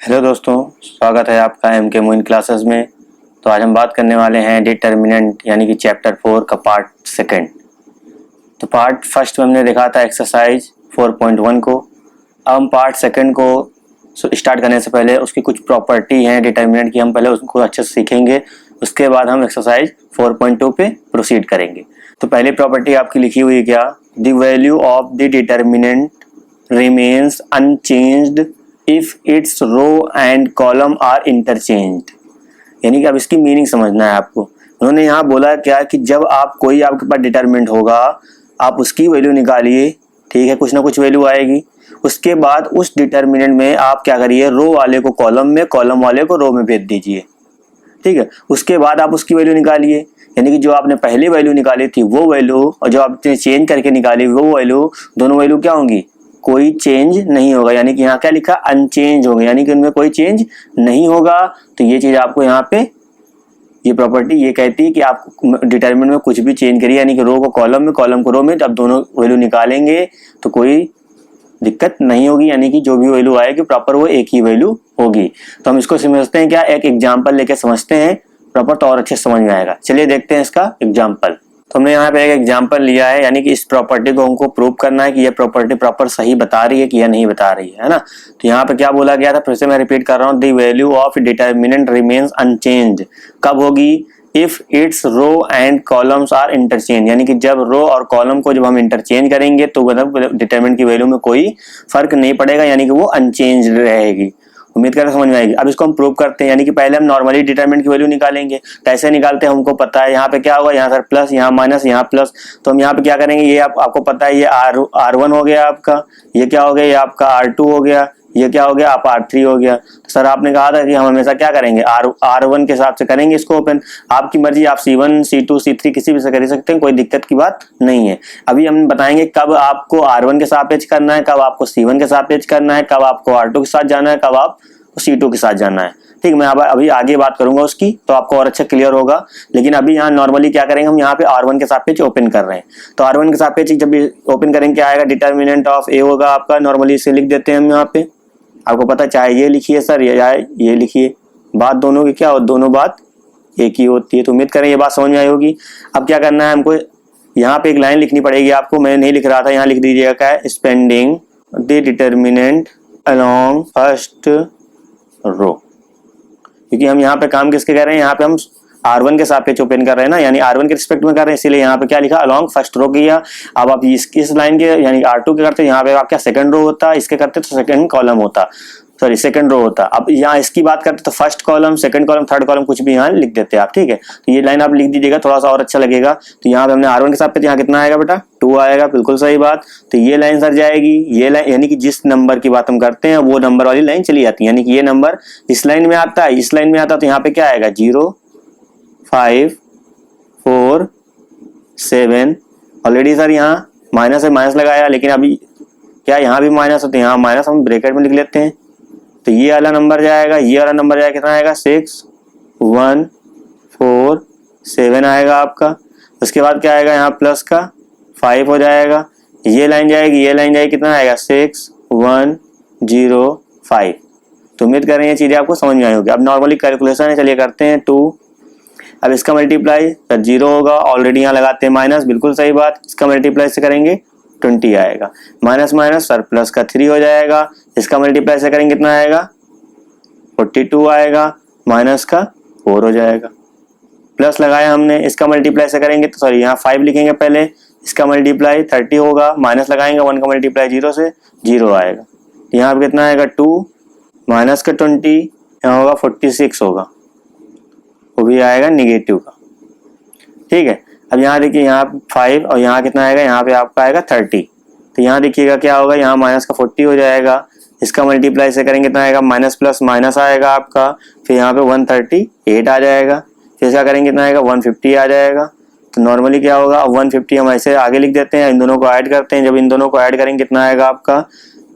Hello दोस्तों, स्वागत है आपका एम के मोइन क्लासेस में। तो आज हम बात करने वाले हैं डिटर्मिनेंट यानी कि चैप्टर 4 का पार्ट सेकंड। तो पार्ट फर्स्ट में हमने देखा था एक्सरसाइज 4.1 को। अब हम पार्ट सेकंड को स्टार्ट करने से पहले उसकी कुछ प्रॉपर्टी हैं डिटर्मिनेंट की, हम पहले उसको अच्छे से सीखेंगे। उसके बाद हम एक्सरसाइज 4.2 पे प्रोसीड करेंगे। तो पहली प्रॉपर्टी आपकी लिखी हुई है क्या, the value of the determinant remains unchanged if its row and column are interchanged. यानी कि अब इसकी मीनिंग समझना है आपको। उन्होंने यहाँ बोला क्या कि जब आप कोई आपके पास डिटरमिनेंट होगा, आप उसकी वैल्यू निकालिए, ठीक है, कुछ ना कुछ वैल्यू आएगी। उसके बाद उस डिटरमिनेंट में आप क्या करिए, रो वाले को कॉलम में, कॉलम वाले को रो में भेज दीजिए, ठीक है। उसके बाद आप उसकी वैल्यू निकालिए, यानी कि जो आपने पहली वैल्यू निकाली थी वो वैल्यू और जो आपने चेंज करके निकाली वो वैल्यू, दोनों वैल्यू क्या होंगी, कोई चेंज नहीं होगा। यानी कि यहाँ क्या लिखा, अनचेंज होंगे, यानी कि उनमें कोई चेंज नहीं होगा। तो ये चीज आपको यहाँ पे, ये प्रॉपर्टी ये कहती है कि आप डिटरमिनेंट में कुछ भी चेंज करिए, यानी कि रो को कॉलम में, कॉलम को रो में, जब दोनों वैल्यू निकालेंगे तो कोई दिक्कत नहीं होगी, यानी कि जो भी वैल्यू आएगी प्रॉपर वो एक ही वैल्यू होगी। तो हम इसको समझते हैं क्या, एक एग्जांपल लेके समझते हैं प्रॉपर, तो और अच्छे समझ में आएगा। चलिए देखते हैं इसका एग्जांपल। तो हमने यहाँ पे एक एग्जांपल लिया है, यानी कि इस प्रॉपर्टी को हमको प्रूव करना है कि ये प्रॉपर्टी प्रॉपर सही बता रही है कि या नहीं बता रही है ना। तो यहाँ पे क्या बोला गया था, फिर से मैं रिपीट कर रहा हूँ, the value of determinant remains unchanged कब होगी, if its row and columns are interchange. यानी कि जब रो और कॉलम को जब हम इंटरचेंज करेंगे तो मतलब डिटरमिनेंट की वैल्यू में कोई फर्क नहीं पड़ेगा, यानी कि वो अनचेंज रहेगी। उम्मीद करके समझ में आएगी। अब इसको हम प्रूव करते हैं, यानी कि पहले हम नॉर्मली डिटरमिनेंट की वैल्यू निकालेंगे। कैसे निकालते हैं हमको पता है, यहाँ पे क्या होगा, यहाँ सर प्लस, यहाँ माइनस, यहाँ प्लस। तो हम यहाँ पे क्या करेंगे, ये आपको पता है, ये R1 हो गया आपका, ये क्या हो गया, ये आपका R2 हो गया, ये क्या हो गया, आप R3 हो गया। तो सर आपने कहा था कि हम हमेशा क्या करेंगे, R1 के हिसाब से करेंगे इसको ओपन। आपकी मर्जी, आप C1 C2 C3 किसी भी से कर सकते हैं, कोई दिक्कत की बात नहीं है। अभी हम बताएंगे कब आपको R1 के सापेक्ष करना है, कब आपको C1 के सापेक्ष करना है, कब आपको R2 के साथ जाना है, कब आप C2 के साथ जाना है। ठीक, मैं अभी आगे बात करूंगा उसकी, तो आपको और अच्छा क्लियर होगा। लेकिन अभी यहाँ नॉर्मली क्या करेंगे, हम यहाँ पे R1 के सापेक्ष ओपन कर रहे हैं। तो R1 के सापेक्ष जब ओपन करेंगे क्या आएगा, डिटर्मिनेंट ऑफ ए होगा आपका। नॉर्मली इसे लिख देते हैं हम यहाँ पे, आपको पता, चाहे ये लिखिए सर या ये लिखिए, बात दोनों की क्या हो, दोनों बात एक ही होती है। तो उम्मीद करें ये बात समझ में आई होगी। अब क्या करना है हमको, यहाँ पे एक लाइन लिखनी पड़ेगी आपको, मैं नहीं लिख रहा था, यहाँ लिख दीजिएगा क्या है, expanding the determinant along first row. क्योंकि हम यहाँ पे काम किसके कर रहे हैं, यहाँ पे हम R1 के सापेक्ष ओपन कर रहे हैं ना, यानी R1 के रिस्पेक्ट में कर रहे हैं, इसीलिए यहाँ पे क्या लिखा, अलोंग फर्स्ट रो किया। अब आप इस लाइन के यानी R2 के करते यहाँ पे आप क्या सेकंड रो होता, इसके करते तो सेकंड कॉलम होता, सॉरी सेकंड रो होता। अब यहाँ इसकी बात करते तो first column, second column, third column कुछ भी यहाँ लिख देते हैं आप, ठीक है। तो ये लाइन आप लिख दीजिएगा, थोड़ा सा और अच्छा लगेगा। तो यहाँ पे हमने R1 के सापेक्ष यहाँ कितना आएगा बेटा, 2 आएगा, बिल्कुल सही बात। तो ये लाइन सर जाएगी, ये लाइन यानी कि जिस नंबर की बात हम करते हैं वो नंबर वाली लाइन चली जाती है, यानी कि ये नंबर इस लाइन में आता है, इस लाइन में आता है, तो यहाँ पे क्या आएगा, 0 5 4 7। ऑलरेडी सर यहाँ माइनस है, माइनस लगाया, लेकिन अभी क्या यहाँ भी माइनस है, तो यहाँ माइनस हम ब्रैकेट में लिख लेते हैं। तो ये वाला नंबर जाएगा, ये वाला नंबर जाएगा, कितना आएगा, 6 1 4 7 आएगा आपका। उसके बाद क्या आएगा, यहाँ प्लस का 5 हो जाएगा, ये लाइन जाएगी, ये लाइन जाएगी, कितना आएगा, 6 1 0 5। तो उम्मीद कर रहे हैं ये चीजें आपको समझ में आई होगी। अब नॉर्मली कैलकुलेशन है, चलिए करते हैं 2। अब इसका मल्टीप्लाई 0 होगा, ऑलरेडी यहाँ लगाते हैं माइनस, बिल्कुल सही बात। इसका मल्टीप्लाई से करेंगे 20 आएगा, माइनस माइनस सर प्लस का 3 हो जाएगा। इसका मल्टीप्लाई से करेंगे कितना आएगा, 42 आएगा, माइनस का 4 हो जाएगा। प्लस लगाया हमने, इसका मल्टीप्लाई से करेंगे तो सॉरी यहाँ 5 लिखेंगे पहले, इसका मल्टीप्लाई 30 होगा, माइनस लगाएंगे 1 का मल्टीप्लाई 0 से 0 आएगा। यहाँ पे कितना आएगा, 2 माइनस का 20, यहाँ होगा 46 होगा, वो भी आएगा निगेटिव का, ठीक है। अब यहाँ देखिए, यहाँ 5 और यहाँ कितना आएगा, यहाँ पे आपका आएगा 30। तो यहाँ देखिएगा क्या होगा, यहाँ माइनस का 40 हो जाएगा। इसका मल्टीप्लाई से करेंगे कितना आएगा, माइनस प्लस माइनस आएगा आपका, फिर यहाँ पे 138 आ जाएगा। फिर इसका करेंगे कितना आएगा, 150 आ जाएगा। तो नॉर्मली क्या होगा, 150 हम ऐसे आगे लिख देते हैं, इन दोनों को ऐड करते हैं। जब इन दोनों को ऐड करेंगे कितना आएगा आपका,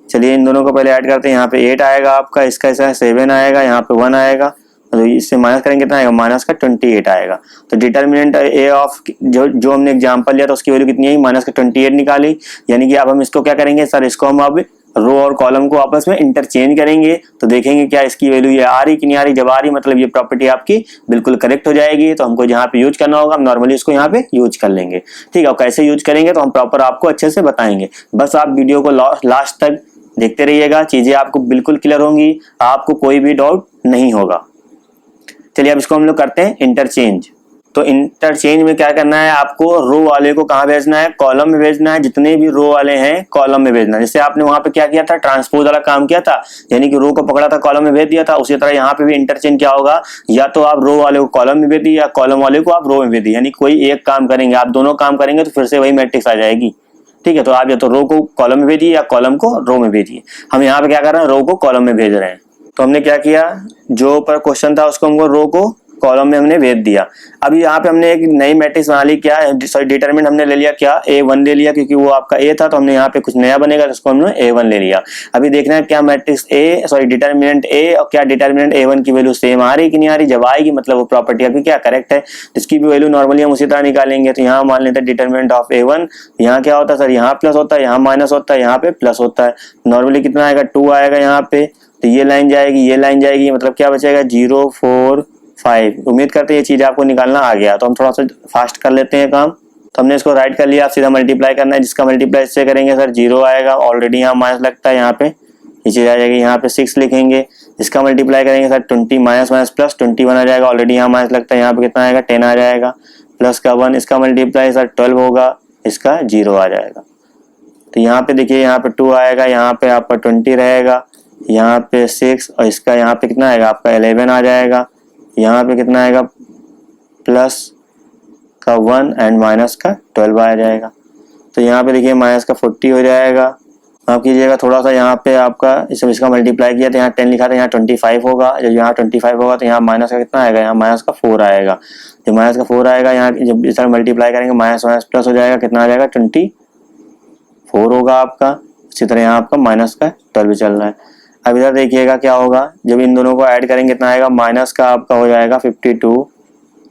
चलिए इन दोनों को पहले ऐड करते हैं। यहाँ पे 8 आएगा आपका, इसका ऐसा 7 आएगा, यहाँ पे 1 आएगा, तो इससे माइनस करेंगे कितना आएगा, माइनस का 28 आएगा। तो डिटर्मिनेंट ए ऑफ जो हमने एग्जांपल लिया था उसकी वैल्यू कितनी है, माइनस का 28 निकाली। यानी कि अब हम इसको क्या करेंगे सर, इसको हम अब रो और कॉलम को आपस में इंटरचेंज करेंगे तो देखेंगे क्या इसकी वैल्यू ये आ रही कि नहीं आ रही। जब आ रही मतलब ये प्रॉपर्टी आपकी बिल्कुल करेक्ट हो जाएगी। तो हमको जहाँ पे यूज करना होगा हम नॉर्मली इसको यहाँ पे यूज कर लेंगे। ठीक है, कैसे यूज करेंगे तो हम प्रॉपर आपको अच्छे से बताएंगे। बस आप वीडियो को लास्ट तक देखते रहिएगा, चीजें आपको बिल्कुल क्लियर होंगी, आपको कोई भी डाउट नहीं होगा। चलिए अब इसको हम लोग करते हैं इंटरचेंज। तो इंटरचेंज में क्या करना है, आपको रो वाले को कहाँ भेजना है, कॉलम में भेजना है। जितने भी रो वाले हैं कॉलम में भेजना है। जैसे आपने वहां पे क्या किया था, ट्रांसपोज वाला काम किया था, यानी कि रो को पकड़ा था कॉलम में भेज दिया था। उसी तरह यहाँ पे भी इंटरचेंज क्या होगा, या तो आप रो वाले को कॉलम में भेज दिए या कॉलम वाले को आप रो में भेज दिए। यानी कोई एक काम करेंगे, आप दोनों काम करेंगे तो फिर से वही मैट्रिक्स आ जाएगी। ठीक है, तो आप या तो रो को कॉलम में भेजिए या कॉलम को रो में भेजिए। हम यहाँ पे क्या कर रहे हैं, रो को कॉलम में भेज रहे हैं। तो हमने क्या किया, जो ऊपर क्वेश्चन था उसको हमको रो को कॉलम में हमने भेज दिया। अभी यहाँ पे हमने एक नई मैट्रिक्स बना ली, क्या सॉरी डिटरमिनेंट हमने ले लिया, क्या A1 ले लिया, क्योंकि वो आपका A था। तो हमने यहाँ पे कुछ नया बनेगा तो उसको हमने A1 ले लिया। अभी देखना है क्या मैट्रिक्स डिटरमिनेंट A और क्या डिटरमिनेंट A1 की वैल्यू सेम आ रही कि नहीं आ रही। जब आएगी मतलब वो प्रॉपर्टी आपकी क्या करेक्ट है। इसकी भी वैल्यू नॉर्मली हम उसी तरह निकालेंगे। तो यहाँ मान लेते हैं डिटरमिनेंट ऑफ A1, यहाँ क्या होता है सर, यहाँ प्लस होता है, यहाँ माइनस होता है, यहाँ पे प्लस होता है। नॉर्मली कितना आएगा, 2 आएगा यहाँ पे। तो ये लाइन जाएगी, ये लाइन जाएगी, मतलब क्या बचेगा 0 4 5। उम्मीद करते हैं ये चीज आपको निकालना आ गया। तो हम थोड़ा सा फास्ट कर लेते हैं काम। तो हमने इसको राइट कर लिया, आप सीधा मल्टीप्लाई करना है। जिसका मल्टीप्लाई इससे करेंगे सर 0 आएगा, ऑलरेडी यहाँ माइनस लगता है, यहाँ पे ये चीज आ जाएगी। यहाँ पे 6 लिखेंगे, इसका मल्टीप्लाई करेंगे सर 20 माइनस माइनस प्लस 21 आ जाएगा, ऑलरेडी यहाँ माइनस लगता है। यहाँ पे कितना आएगा 10 आ जाएगा, प्लस का 1, इसका मल्टीप्लाई सर 12 होगा, इसका 0 आ जाएगा। तो यहाँ पे देखिए, यहाँ पे 2 आएगा, यहाँ पे आपका 20 रहेगा, यहाँ पे 6 और इसका यहाँ पे कितना आएगा आपका 11 आ जाएगा। यहाँ पे कितना आएगा प्लस का 1 एंड माइनस का 12 आ जाएगा। तो यहाँ पे देखिए माइनस का 40 हो जाएगा। आप कीजिएगा थोड़ा सा, यहाँ पे आपका इसका मल्टीप्लाई किया तो यहाँ 10 लिखा था, यहाँ 25 होगा। जब यहाँ 25 होगा तो यहाँ माइनस का कितना आएगा, यहाँ माइनस का 4 आएगा। जब माइनस का 4 आएगा, यहाँ जब इस तरह मल्टीप्लाई करेंगे माइनस माइनस प्लस हो जाएगा, कितना आ जाएगा 24 होगा आपका। इसी तरह यहाँ आपका माइनस का 12 चल रहा है। अब इधर देखिएगा क्या होगा, जब इन दोनों को ऐड करेंगे कितना आएगा, माइनस का आपका हो जाएगा 52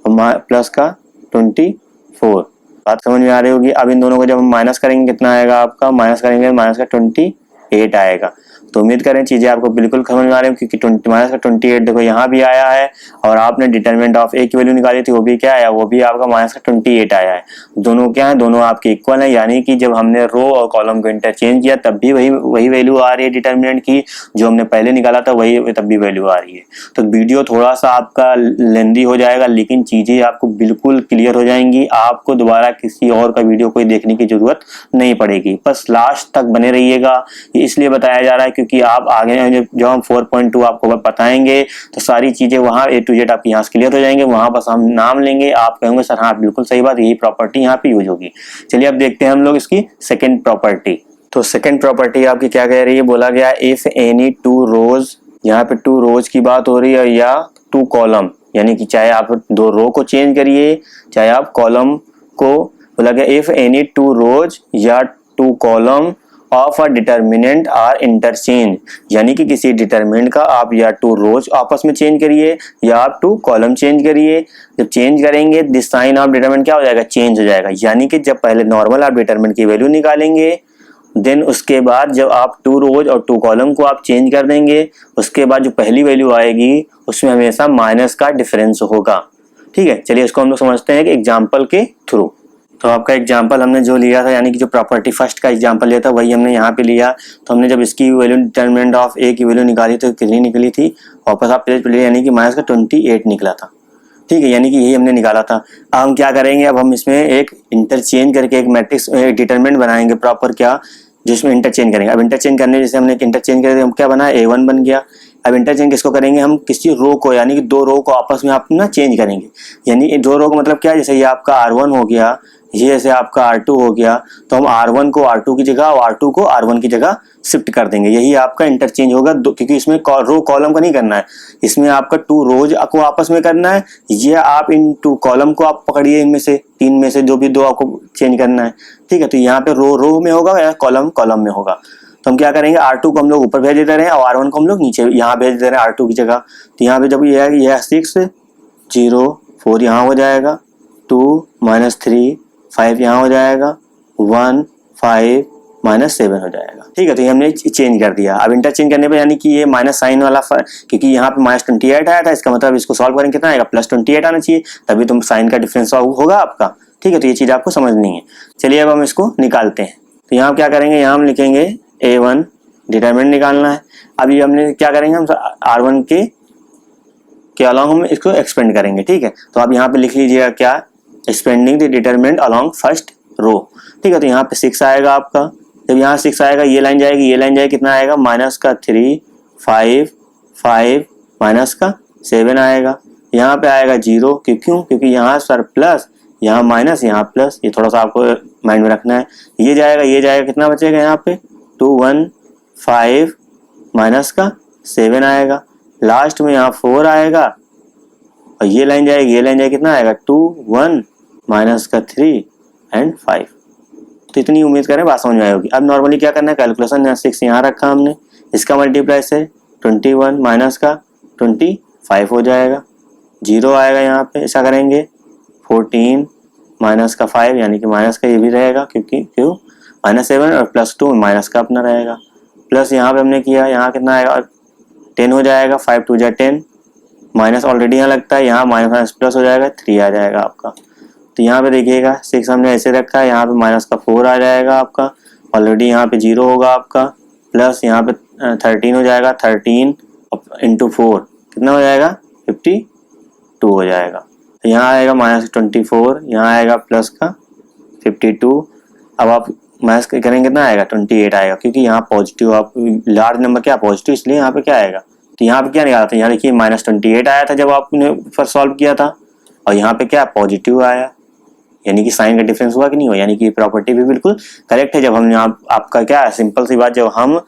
और प्लस का 24। बात समझ में आ रही होगी। अब इन दोनों को जब हम माइनस करेंगे कितना आएगा आपका, माइनस करेंगे माइनस का 28 आएगा। तो उम्मीद करें चीजें आपको बिल्कुल समझ में आ रही है, क्योंकि माइनस का 28 देखो यहाँ भी आया है, और आपने डिटरमिनेंट ऑफ A की वैल्यू निकाली थी, वो भी क्या आया, वो भी आपका माइनस का 28 आया है। दोनों क्या है, दोनों आपके इक्वल है। यानी कि जब हमने रो और कॉलम को इंटरचेंज किया तब भी वही वैल्यू आ रही है डिटरमिनेंट की, जो हमने पहले निकाला था वही तब भी वैल्यू आ रही है। तो वीडियो थोड़ा सा आपका लेंदी हो जाएगा, लेकिन चीजें आपको बिल्कुल क्लियर हो जाएंगी। आपको दोबारा किसी और का वीडियो कोई देखने की जरूरत नहीं पड़ेगी, बस लास्ट तक बने रहिएगा। ये इसलिए बताया जा रहा है क्योंकि आप आगे जब हम 4.2 आपको बताएंगे तो सारी चीजें वहां A to Z आपकी यहाँ से क्लियर हो जाएंगे। वहां बस हम नाम लेंगे, आप कहेंगे सर हाँ बिल्कुल सही बात, यही प्रॉपर्टी यहाँ पे यूज होगी। चलिए अब देखते हैं हम लोग इसकी सेकेंड प्रॉपर्टी। तो सेकेंड प्रॉपर्टी आपकी क्या कह रही है, बोला गया इफ एनी 2 रोज, यहाँ पे 2 रोज की बात हो रही है, या 2 कॉलम, यानी कि चाहे आप 2 रो को चेंज करिए चाहे आप कॉलम को, बोला गया इफ एनी 2 रोज या 2 column of a determinant are interchange, यानी कि किसी डिटरमिनेंट का आप या 2 रोज आपस में चेंज करिए या आप 2 कॉलम चेंज करिए। जब चेंज करेंगे दिस साइन ऑफ डिटरमिनेंट क्या हो जाएगा, चेंज हो जाएगा। यानी कि जब पहले नॉर्मल आप डिटरमिनेंट की वैल्यू निकालेंगे, देन उसके बाद जब आप 2 रोज और 2 कॉलम को आप चेंज कर देंगे, उसके बाद जो पहली वैल्यू आएगी उसमें हमेशा माइनस का डिफरेंस होगा। ठीक है, चलिए इसको हम लोग समझते हैं कि एग्जाम्पल के थ्रू। तो आपका एग्जांपल हमने जो लिया था, यानी कि जो प्रॉपर्टी फर्स्ट का एग्जांपल लिया था वही हमने यहाँ पे लिया। तो हमने जब इसकी वैल्यू डिटरमिनेंट ऑफ A की वैल्यू निकाली तो कितनी निकली थी, वापस आप पेज पे ले, यानी कि माइनस का 28 निकला था। ठीक है, यानी कि यही हमने निकाला था। अब हम क्या करेंगे, अब हम इसमें एक इंटरचेंज करके एक मैट्रिक्स डिटरमिनेंट बनाएंगे प्रॉपर, क्या जिसमें इंटरचेंज करेंगे। अब इंटरचेंज करने जैसे हमने इंटरचेंज कर हम क्या बना, A1 बन गया। अब इंटरचेंज किसको करेंगे, हम किसी रो को, यानी कि 2 रो को आपस में आप ना चेंज करेंगे। यानी 2 रो का मतलब क्या है, जैसे ये आपका R1 हो गया, ये जैसे आपका R2 हो गया, तो हम R1 को R2 की जगह और R2 को R1 की जगह शिफ्ट कर देंगे। यही आपका इंटरचेंज होगा, क्योंकि इसमें रो कॉलम का नहीं करना है, इसमें आपका 2 रोज को आपस में करना है। ये आप इन 2 कॉलम को आप पकड़िए, इनमें से 3 में से जो भी 2 आपको चेंज करना है। ठीक है, तो यहाँ पे रो में होगा या कॉलम में होगा। तो हम क्या करेंगे, R2 को हम लोग ऊपर भेज देते रहे और R1 को हम लोग नीचे यहाँ भेज दे रहे हैं R2 की जगह। तो यहाँ पे जब ये 6 0 4 यहाँ हो जाएगा, 2 -3 5 यहाँ हो जाएगा, 1 5 -7 हो जाएगा। ठीक है, तो ये हमने चेंज कर दिया। अब इंटरचेंज करने पे यानी कि ये माइनस साइन वाला क्योंकि यहाँ पे -28 आया था, इसका मतलब इसको सॉल्व करेंगे कितना आएगा, +28 आना चाहिए, तभी तुम साइन का डिफरेंस होगा आपका। ठीक है, तो ये चीज़ आपको समझनी है। चलिए अब हम इसको निकालते हैं। तो यहाँ क्या करेंगे, यहाँ हम लिखेंगे A1 डिटरमिनेंट निकालना है। अभी हमने क्या करेंगे, हम R1 के अलॉन्ग हम इसको एक्सपेंड करेंगे। ठीक है, तो आप यहाँ पे लिख लीजिएगा क्या, expanding the determinant along first row. ठीक है, तो यहाँ पे 6 आएगा आपका। जब यहाँ 6 आएगा, ये लाइन जाएगी, ये लाइन जाएगी, कितना आएगा, -3 5 5 -7 आएगा। यहाँ पे आएगा 0, क्योंकि यहाँ सर प्लस, यहाँ माइनस, यहाँ प्लस, ये थोड़ा सा आपको माइंड में रखना है। ये जाएगा, कितना बचेगा यहाँ पे 2 1 5 -7 आएगा। लास्ट में यहाँ 4 आएगा और ये लाइन जाएगी, कितना आएगा 2 1 -3 एंड 5। तो इतनी उम्मीद करें बात समझ में आई होगी। अब नॉर्मली क्या करना है, कैलकुलेशन, यहाँ 6 यहाँ रखा हमने, इसका मल्टीप्लाई से 21 -25 हो जाएगा, 0 आएगा यहाँ पे। ऐसा करेंगे 14 -5 यानी कि माइनस का ये भी रहेगा, क्योंकि क्यों -7 और +2 माइनस का अपना रहेगा। प्लस यहाँ पे हमने किया, यहाँ कितना आएगा 10 हो जाएगा, 5 2 जा 10, माइनस ऑलरेडी यहाँ लगता है, यहाँ माइनस प्लस हो जाएगा, 3 आ जाएगा आपका। तो यहाँ पे देखिएगा 6 हमने ऐसे रखा है, यहाँ पे माइनस का 4 आ जाएगा आपका, ऑलरेडी यहाँ पे 0 होगा आपका, प्लस यहाँ पे 13 हो जाएगा, 13 × 4 कितना हो जाएगा 52 हो जाएगा। तो यहाँ आएगा -24, यहाँ आएगा प्लस का 52। अब आप माइनस करेंगे कितना आएगा 28 आएगा, क्योंकि यहाँ पॉजिटिव, आप लार्ज नंबर क्या पॉजिटिव, इसलिए यहाँ पे क्या आएगा। तो यहाँ पे क्या निकाला था, यहाँ देखिए -28 आया था जब आपने ऊपर सॉल्व किया था, और यहाँ पे क्या पॉजिटिव आया, यानी कि साइन का डिफरेंस हुआ कि नहीं हुआ, यानी कि प्रॉपर्टी भी बिल्कुल करेक्ट है। जब हम यहाँ आपका क्या है, सिंपल सी बात, जब हम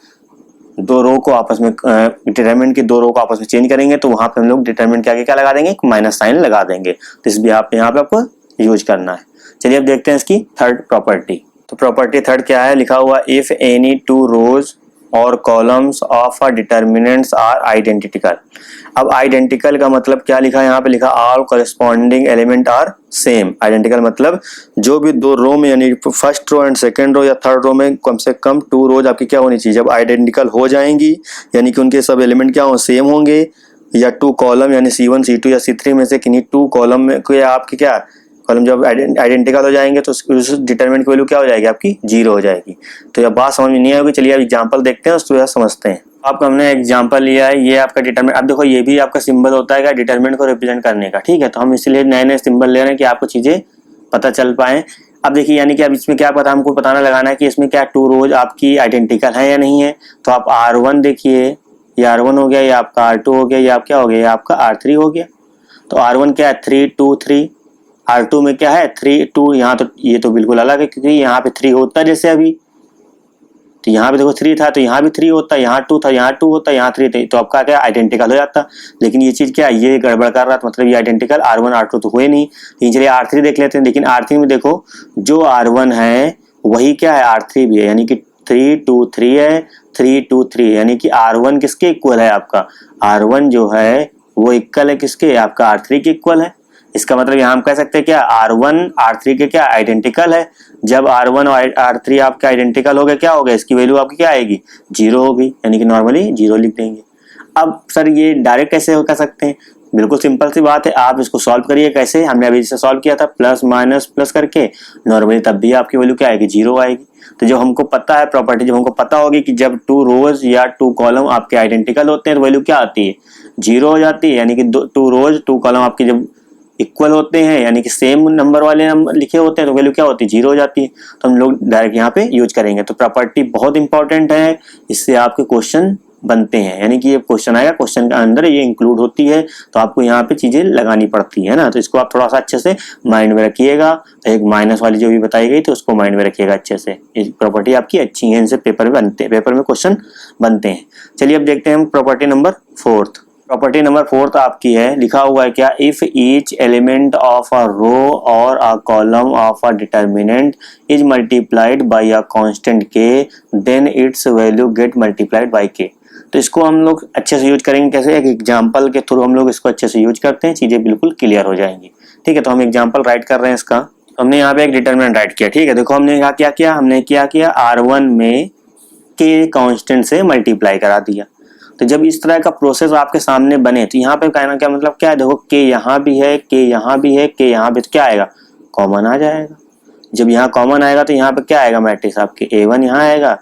दो रो को आपस में डिटरमिनेंट की 2 रो को आपस में चेंज करेंगे तो वहां पे हम लोग डिटरमिनेंट के आगे क्या लगा देंगे, माइनस साइन लगा देंगे। तो इस भी आप यहाँ पे आपको यूज करना है। चलिए अब देखते हैं इसकी थर्ड प्रॉपर्टी। तो प्रॉपर्टी थर्ड क्या है, लिखा हुआ इफ एनी 2 रोज और columns of a determinants are identical. अब आइडेंटिकल का मतलब क्या लिखा है, यहाँ पे लिखा all corresponding element are same. Identical मतलब जो भी 2 रो में, यानी first row and second row या थर्ड रो में कम से कम 2 रोज आपकी क्या होनी चाहिए, जब आइडेंटिकल हो जाएंगी यानी कि उनके सब एलिमेंट क्या हो, सेम होंगे, या 2 कॉलम यानी C1 C2 या C3 में से किन्हीं 2 कॉलम में कोई आपकी क्या कॉलम जब आइडेंटिकल हो जाएंगे तो उस डिटरमिनेंट की वैल्यू क्या हो जाएगी आपकी 0 हो जाएगी। तो यह बात समझ में नहीं आएगी। चलिए अब एग्जांपल देखते हैं, उसको समझते हैं। आपको हमने एग्जांपल लिया है, ये आपका डिटरमिनेंट। अब देखो ये भी आपका सिंबल होता है डिटरमिनेंट को रिप्रेजेंट करने का। ठीक है, तो हम इसलिए नए सिंबल ले रहे हैं कि आपको चीजें पता चल पाए। अब देखिए यानी कि अब इसमें क्या पता, हमको पता लगाना है कि इसमें क्या 2 रोज आपकी आइडेंटिकल है या नहीं है। तो आप R1 देखिए, ये R1 हो गया, ये आपका R2 हो गया, ये आप क्या हो गया, ये आपका R3 हो गया। तो R1 क्या है 3 2 3, R2 में क्या है 3 2, यहाँ तो ये तो बिल्कुल अलग है क्योंकि यहाँ पे 3 होता है जैसे अभी, तो यहाँ पे देखो 3 था तो यहाँ भी 3 होता, यहाँ 2 था यहाँ 2 होता, यहाँ 3 था, तो आपका क्या आइडेंटिकल हो जाता। लेकिन ये चीज क्या है, ये गड़बड़ कर रहा था, मतलब ये आइडेंटिकल R1 R2 तो हुए नहीं। लेकिन चलिए R3 देख लेते हैं। लेकिन R3 में देखो जो R1 है वही क्या है R3 भी है, यानी कि 3 2 3 है, 3 2 3, यानी कि R1 किसके इक्वल है, आपका R1 जो है वो इक्वल है किसके, आपका R3 के इक्वल है। इसका मतलब यहाँ हम कह सकते हैं क्या R1 R3 के क्या आइडेंटिकल है। जब R1 और R3 आपके आइडेंटिकल हो गए, क्या हो गया, इसकी वैल्यू आपकी क्या आएगी 0 होगी, यानी कि नॉर्मली 0 लिख देंगे। अब सर ये डायरेक्ट कैसे कर सकते हैं, बिल्कुल सिंपल सी बात है, आप इसको सॉल्व करिए। कैसे, हमने अभी इसे सॉल्व किया था प्लस माइनस प्लस करके, नॉर्मली तब भी आपकी वैल्यू क्या आएगी 0 आएगी। तो जब हमको पता है प्रॉपर्टी, जब हमको पता होगी कि जब 2 रोज या 2 कॉलम आपके आइडेंटिकल होते हैं तो वैल्यू क्या आती है 0 हो जाती है। यानी कि 2 रोज 2 कॉलम आपकी जब इक्वल होते हैं, यानी कि सेम नंबर वाले नंबर लिखे होते हैं, तो वैल्यू क्या होती है 0 हो जाती है। तो हम लोग डायरेक्ट यहाँ पे यूज करेंगे। तो प्रॉपर्टी बहुत इंपॉर्टेंट है, इससे आपके क्वेश्चन बनते हैं, यानी कि ये क्वेश्चन आएगा, क्वेश्चन के अंदर ये इंक्लूड होती है, तो आपको यहाँ पे चीजें लगानी पड़ती है ना। तो इसको आप थोड़ा सा अच्छे से माइंड में रखिएगा। एक माइनस वाली जो भी बताई गई तो उसको माइंड में रखिएगा अच्छे से। ये प्रॉपर्टी आपकी अच्छी है, इनसे पेपर में बनते हैं, पेपर में क्वेश्चन बनते हैं। चलिए अब देखते हैं हम प्रॉपर्टी नंबर 4। प्रॉपर्टी नंबर 4 आपकी है, लिखा हुआ है क्या, if each element of a row or a column of a determinant is multiplied by a constant K, then its value get multiplied by K. तो इसको हम लोग अच्छे से यूज करेंगे। कैसे, एक एग्जांपल के थ्रू हम लोग इसको अच्छे से यूज करते हैं, चीजें बिल्कुल क्लियर हो जाएंगी। ठीक है, तो हम एग्जांपल राइट कर रहे हैं इसका। हमने यहाँ पे एक डिटरमिनेंट राइट किया, ठीक है। देखो हमने यहाँ क्या किया, हमने क्या किया, R1 में के कांस्टेंट से मल्टीप्लाई करा दिया। तो जब इस तरह का प्रोसेस आपके सामने बने तो यहाँ पे कहना क्या मतलब क्या है, देखो के यहाँ भी है, के यहाँ भी है, के यहाँ भी, तो क्या आएगा, कॉमन आ जाएगा। जब यहाँ कॉमन आएगा तो यहाँ पे क्या आएगा मैट्रिक्स आपके, A1 यहाँ आएगा,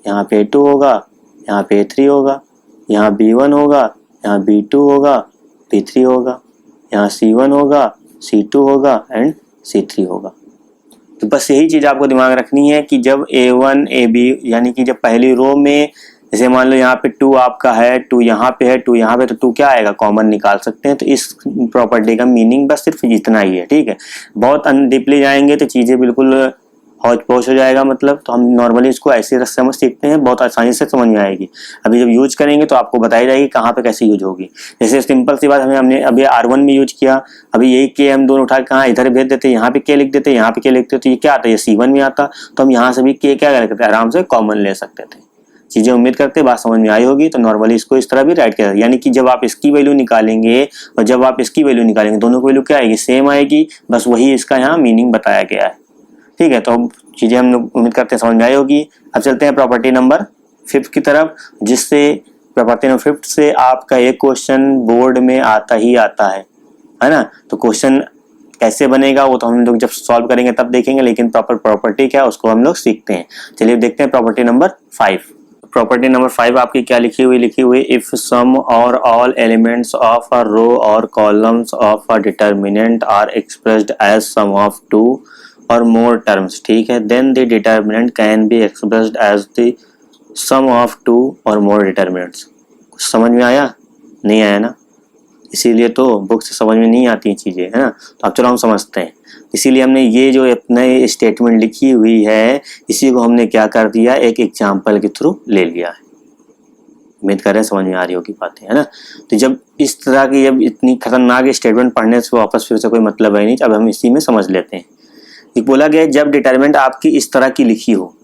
यहाँ पे A2 होगा, यहाँ पे A3 होगा, यहाँ B1 होगा, यहाँ B2 होगा, B3 होगा, यहाँ C1 होगा, C2 होगा एंड C3 होगा। तो बस यही चीज़ आपको दिमाग रखनी है कि जब A1 AB यानी कि जब पहली रो में जैसे मान लो यहाँ पे 2 आपका है, 2 यहाँ पे है, 2 यहाँ पे, तो 2 क्या आएगा, कॉमन निकाल सकते हैं। तो इस प्रॉपर्टी का मीनिंग बस सिर्फ इतना ही है, ठीक है। बहुत डीपली जाएंगे तो चीज़ें बिल्कुल हौच पौच हो जाएगा मतलब। तो हम नॉर्मली इसको ऐसे समझ सीखते हैं, बहुत आसानी से समझ में आएगी। अभी जब यूज करेंगे तो आपको बताई जाएगी कहाँ पे कैसे यूज होगी। जैसे सिंपल सी बात, हमने अभी R1 में यूज किया, अभी यही के हम दोनों उठा के कहाँ इधर भेज देते, यहाँ पे के लिख देते, यहाँ पे के लिखते, तो ये क्या आता है, ये C1 में आता। तो हम यहाँ से भी के क्या करते आराम से कॉमन ले सकते थे। चीजें उम्मीद करते बात समझ में आई होगी। तो नॉर्मली इसको इस तरह भी राइट किया, यानी कि जब आप इसकी वैल्यू निकालेंगे और जब आप इसकी वैल्यू निकालेंगे, दोनों की वैल्यू क्या आएगी, सेम आएगी, बस वही इसका यहाँ मीनिंग बताया गया है, ठीक है। तो चीजें हम लोग उम्मीद करते हैं समझ में आई होगी। अब चलते हैं प्रॉपर्टी नंबर 5 की तरफ, जिससे प्रॉपर्टी नंबर 5 से आपका एक क्वेश्चन बोर्ड में आता ही आता है ना। तो क्वेश्चन कैसे बनेगा वो तो हम लोग जब सॉल्व करेंगे तब देखेंगे, लेकिन प्रॉपर प्रॉपर्टी क्या है उसको हम लोग सीखते हैं। चलिए देखते हैं प्रॉपर्टी नंबर 5। प्रॉपर्टी नंबर 5 आपकी क्या लिखी हुई, इफ सम और all elements of a row और columns of a determinant are expressed as sum of 2 और मोर टर्म्स, ठीक है, then the determinant can be expressed as the sum of 2 और मोर डिटरमिनेंट्स। कुछ समझ में आया, नहीं आया ना, इसीलिए तो बुक से समझ में नहीं आती चीज़ें, है ना। तो अब चलो हम समझते हैं। इसीलिए हमने ये जो अपने स्टेटमेंट लिखी हुई है इसी को हमने क्या कर दिया, एक एग्जाम्पल के थ्रू ले लिया है। उम्मीद कर रहे हैं समझ में आ रही होगी बातें, है ना। तो जब इस तरह की जब इतनी खतरनाक स्टेटमेंट पढ़ने से वापस फिर से कोई मतलब है नहीं, अब हम इसी में समझ लेते हैं। ये बोला गया जब डिटरमिनेंट आपकी इस तरह की लिखी हो,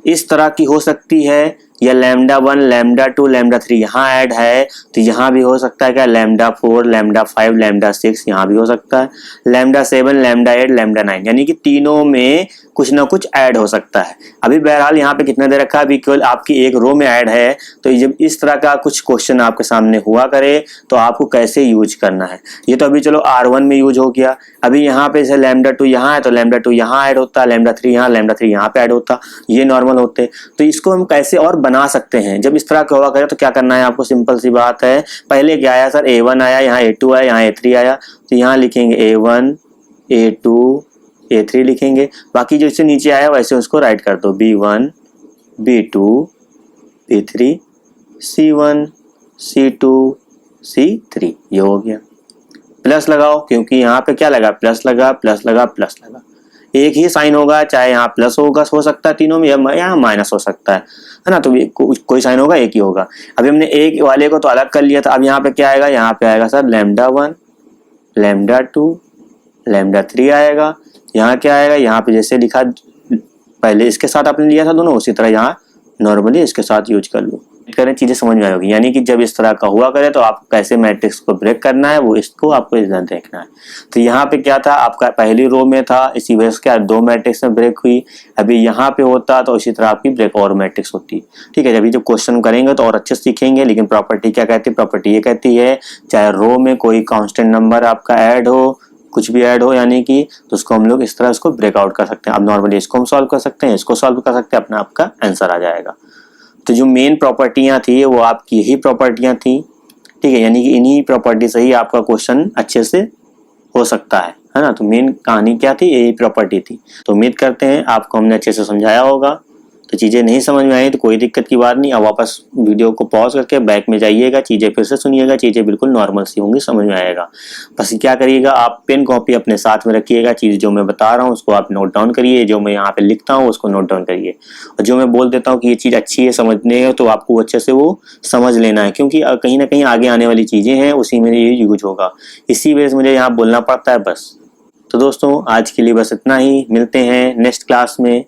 इस तरह की हो सकती है, या λ1 λ2 λ3 यहाँ ऐड है तो यहाँ भी हो सकता है क्या, λ4 λ5 λ6 यहाँ भी हो सकता है, λ7 λ8 λ9, यानी कि तीनों में कुछ ना कुछ ऐड हो सकता है। अभी बहरहाल यहाँ पे कितना दे रखा है, अभी केवल आपकी एक रो में ऐड है। तो जब इस तरह का कुछ क्वेश्चन आपके सामने हुआ करे तो आपको कैसे यूज करना है, ये तो अभी चलो R1 में यूज हो गया। अभी यहाँ पे जैसे λ2 यहाँ है तो λ2 यहाँ ऐड होता, λ3 यहाँ, λ3 यहाँ पे ऐड होता, ये नॉर्मल होते। तो इसको हम कैसे और बना सकते हैं, जब इस तरह का हुआ करे तो क्या करना है आपको, सिंपल सी बात है। पहले क्या आया सर, A1 आया, यहाँ A2 आया, यहाँ A3 आया, तो यहाँ लिखेंगे A1 A2 A3 लिखेंगे। बाकी जो इससे नीचे आया वैसे उसको राइट कर दो, B1 B2 B3 C1 C2 C3, ये हो गया। प्लस लगाओ क्योंकि यहाँ पे क्या लगा, प्लस लगा प्लस लगा प्लस लगा, एक ही साइन होगा, चाहे यहाँ प्लस होगा हो सकता है तीनों में, या यहाँ माइनस हो सकता है ना। तो कोई साइन होगा एक ही होगा। अभी हमने एक वाले को तो अलग कर लिया था, अब यहाँ पे क्या आएगा, यहाँ पे आएगा सर λ1 λ2 λ3 आएगा। यहाँ क्या आएगा, यहाँ पे जैसे लिखा पहले इसके साथ आपने लिया था दोनों, उसी तरह यहाँ नॉर्मली इसके साथ यूज कर लो, करें चीजें समझ में आएगी। यानी कि जब इस तरह का हुआ करे तो आपको कैसे मैट्रिक्स को ब्रेक करना है वो इसको आपको इधर देखना है। तो यहाँ पे क्या था, आपका पहली रो में था, इसी वजह से क्या दो मैट्रिक्स में ब्रेक हुई। अभी यहाँ पे होता तो इसी तरह आपकी ब्रेक और मैट्रिक्स होती, ठीक है। अभी जब क्वेश्चन करेंगे तो और अच्छे से सीखेंगे। लेकिन प्रॉपर्टी क्या कहती है, प्रॉपर्टी ये कहती है चाहे रो में कोई कॉन्स्टेंट नंबर आपका ऐड हो, कुछ भी ऐड हो, यानी कि तो उसको हम लोग इस तरह इसको ब्रेकआउट कर सकते हैं। अब नॉर्मली इसको हम सॉल्व कर सकते हैं, इसको सॉल्व कर सकते हैं, अपना आपका आंसर आ जाएगा। तो जो मेन प्रॉपर्टियां थी वो आपकी यही प्रॉपर्टियां थी, ठीक है। यानी कि इन्हीं प्रॉपर्टी से ही आपका क्वेश्चन अच्छे से हो सकता है ना। तो मेन कहानी क्या थी, यही प्रॉपर्टी थी। तो उम्मीद करते हैं आपको हमने अच्छे से समझाया होगा। तो चीज़ें नहीं समझ में आई तो कोई दिक्कत की बात नहीं, अब वापस वीडियो को पॉज करके बैक में जाइएगा, चीज़ें फिर से सुनिएगा, चीज़ें बिल्कुल नॉर्मल सी होंगी, समझ में आएगा। बस क्या करिएगा, आप पेन कॉपी अपने साथ में रखिएगा, चीज़ जो मैं बता रहा हूँ उसको आप नोट डाउन करिए, जो मैं यहाँ पे लिखता हूँ उसको नोट डाउन करिए, और जो मैं बोल देता हूँ कि ये चीज़ अच्छी है समझने है तो आपको अच्छे से वो समझ लेना है, क्योंकि कहीं ना कहीं आगे आने वाली चीज़ें हैं उसी में ये यूज होगा, इसी वजह से मुझे यहाँ बोलना पड़ता है बस। तो दोस्तों आज के लिए बस इतना ही, मिलते हैं नेक्स्ट क्लास में।